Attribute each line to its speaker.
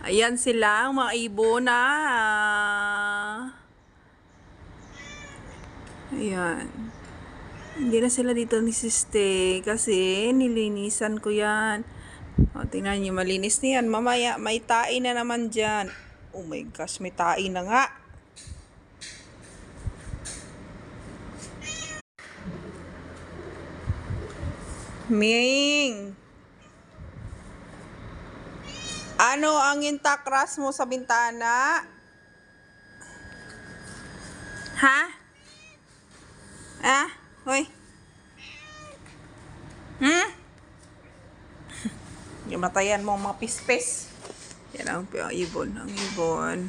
Speaker 1: Ayan sila, mga ibon na. Ayan. Hindi na sila dito nisistay kasi nilinisan ko yan. O, tingnan nyo, malinis na yan. Mamaya, may tae na naman dyan. Oh my gosh, may tae na nga. Ming! Ano ang intakras mo sa bintana? Ha? Ah? Hoy? Matayan mo mga pispes. Yan ang ibon. Ang ibon.